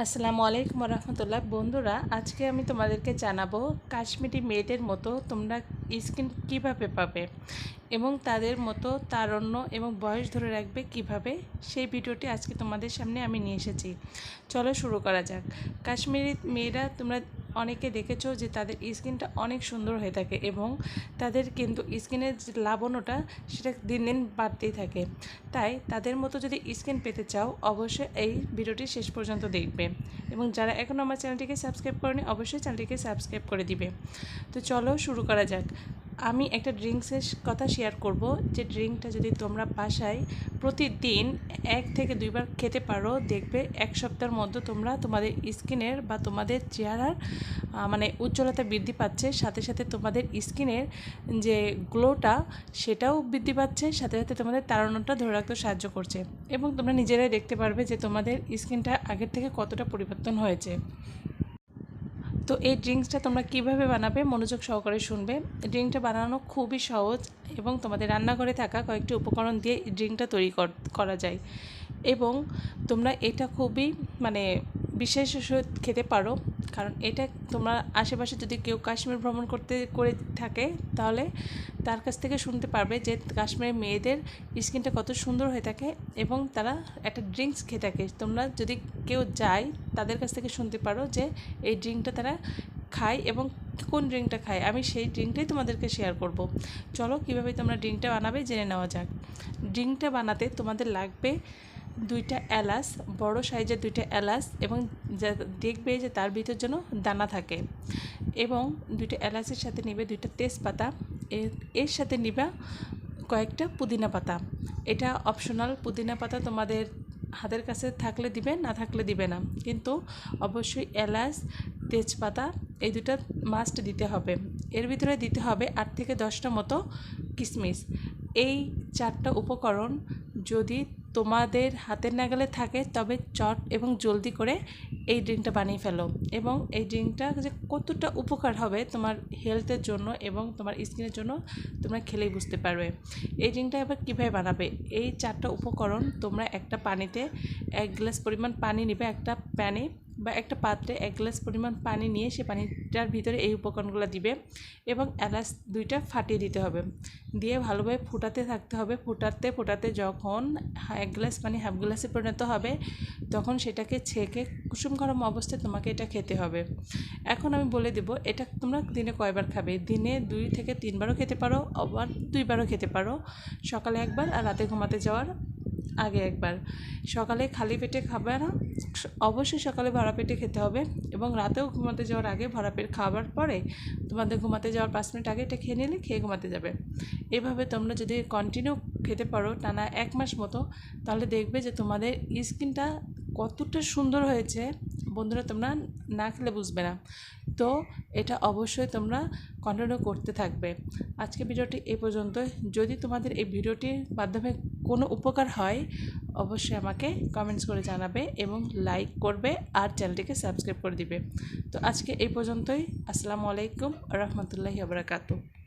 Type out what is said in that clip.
আসসালামু আলাইকুম রহমতুল্লাহ। বন্ধুরা, আজকে আমি তোমাদেরকে জানাবো কাশ্মীরি মেয়েদের মতো তোমরা স্কিন কিভাবে পাবে এবং তাদের মতো তারুণ্য এবং বয়স ধরে রাখবে কিভাবে, সেই ভিডিওটি আজকে তোমাদের সামনে আমি নিয়ে এসেছি। চলো শুরু করা যাক। কাশ্মীরি মেয়েরা তোমরা অনেকে দেখেছো যে তাদের স্কিনটা অনেক সুন্দর হয়ে থাকে এবং তাদের কিন্তু স্কিনের যে লাবণ্যটা সেটা দিন দিন বাড়তেই থাকে। তাই তাদের মতো যদি স্কিন পেতে চাও অবশ্যই এই ভিডিওটি শেষ পর্যন্ত দেখবে এবং যারা এখনও আমার চ্যানেলটিকে সাবস্ক্রাইব করেনি অবশ্যই চ্যানেলটিকে সাবস্ক্রাইব করে দিবে। তো চলো শুরু করা যাক। আমি একটা ড্রিঙ্কসের কথা শেয়ার করব, যে ড্রিঙ্কটা যদি তোমরা বাসায় প্রতিদিন 1 থেকে 2 বার খেতে পারো, দেখবে এক সপ্তাহের মধ্যে তোমরা তোমাদের স্কিনের বা তোমাদের চেহারার উজ্জ্বলতা বৃদ্ধি পাচ্ছে, সাথে সাথে তোমাদের স্কিনের যে গ্লোটা সেটাও বৃদ্ধি পাচ্ছে, সাথে সাথে তোমাদের তারুণ্যটা ধরে রাখতে সাহায্য করছে এবং তোমরা নিজেরাই দেখতে পারবে যে তোমাদের স্কিনটা আগের থেকে কতটা পরিবর্তন হয়েছে। তো এই ড্রিঙ্কসটা তোমরা কিভাবে বানাবে মনোযোগ সহকারে শুনবে। ড্রিঙ্কটা বানানো খুবই সহজ এবং তোমাদের রান্নাঘরে থাকা কয়েকটি উপকরণ দিয়ে এই ড্রিঙ্কটা তৈরি করা যায় এবং তোমরা এটা খুবই বিশেষ খেতে পারো, কারণ এটা তোমরা আশেপাশে যদি কেউ কাশ্মীর ভ্রমণ করে থাকে তাহলে তার কাছ থেকে শুনতে পারবে যে কাশ্মীরের মেয়েদের স্কিনটা কত সুন্দর হয়ে থাকে এবং তারা একটা ড্রিঙ্কস খেয়ে থাকে। তোমরা যদি কেউ যায় তাদের কাছ থেকে শুনতে পারো যে এই ড্রিঙ্কটা তারা খায় এবং কোন ড্রিঙ্কটা খায়, আমি সেই ড্রিঙ্কটাই তোমাদেরকে শেয়ার করব। চলো কীভাবে তোমরা ড্রিঙ্কটা বানাবে জেনে নেওয়া যাক। ড্রিঙ্কটা বানাতে তোমাদের লাগবে 2টা এলাচ, বড় সাইজের 2টা এলাচ, এবং দেখবে যে তার ভিতর যেন দানা থাকে, এবং 2টা এলাচের সাথে নিবে 2টা তেজপাতা, এর সাথে নিবা কয়েকটা পুদিনা পাতা। এটা অপশনাল, পুদিনা পাতা তোমাদের হাতের কাছে থাকলে দিবে, না থাকলে দিবে না, কিন্তু অবশ্যই এলাচ তেজপাতা এই 2টা মাস্ট দিতে হবে। এর ভিতরে দিতে হবে 8 থেকে 10টা মতো কিশমিশ। এই 4টা উপকরণ যদি তোমাদের হাতের নাগালে থাকে তবে চট এবং জলদি করে এই ড্রিঙ্কটা বানিয়ে ফেলো, এবং এই ড্রিঙ্কটা যে কতটা উপকার হবে তোমার হেলথের জন্য এবং তোমার স্কিনের জন্য তোমরা খেলেই বুঝতে পারবে। এই ড্রিঙ্কটা এবার কীভাবে বানাবে, এই 4টা উপকরণ তোমরা একটা পানিতে 1 গ্লাস পরিমাণ পানি নেবে, একটা প্যানে বা একটা পাত্রে 1 গ্লাস পরিমাণ পানি নিয়ে সেই পানিটার ভিতরে এই উপকরণগুলো দিবে এবং এলাচ 2টা ফাটিয়ে দিতে হবে, দিয়ে ভালোভাবে ফুটাতে থাকতে হবে। ফুটাতে ফুটাতে যখন 1 গ্লাস পানি হাফ গ্লাসে পরিণত হবে তখন সেটাকে ছেঁকে কুসুম গরম অবস্থায় তোমাকে এটা খেতে হবে। এখন আমি বলে দেব এটা তোমরা দিনে কয়বার খাবে। দিনে 2 থেকে 3 বারও খেতে পারো, আবার 2 বারও খেতে পারো, সকালে একবার আর রাতে ঘুমাতে যাওয়ার আগে একবার। সকালে খালি পেটে খাবে না, অবশ্যই সকালে ভরা পেটে খেতে হবে, এবং রাতেও ঘুমাতে যাওয়ার আগে ভরা পেট খাওয়ার পরে তোমাদের ঘুমাতে যাওয়ার 5 মিনিট আগে এটা খেয়ে নিলে খেয়ে ঘুমাতে যাবে। এভাবে তোমরা যদি কন্টিনিউ খেতে পারো টানা 1 মাস মতো, তাহলে দেখবে যে তোমাদের স্কিনটা কতটা সুন্দর হয়েছে। বন্ধুরা, তোমরা না খেলে বুঝবে না। তো এটা অবশ্যই তোমরা কন্টিনিউ করতে থাকবে। আজকে ভিডিওটি এই পর্যন্তই। যদি তোমাদের এই ভিডিওটির মাধ্যমে কোনো উপকার হয় অবশ্যই আমাকে কমেন্টস করে জানাবে এবং লাইক করবে আর চ্যানেলটিকে সাবস্ক্রাইব করে দিবে। তো আজকে এই পর্যন্তই। আসসালামু আলাইকুম রহমতুল্লাহি ওয়া বারাকাতুহু।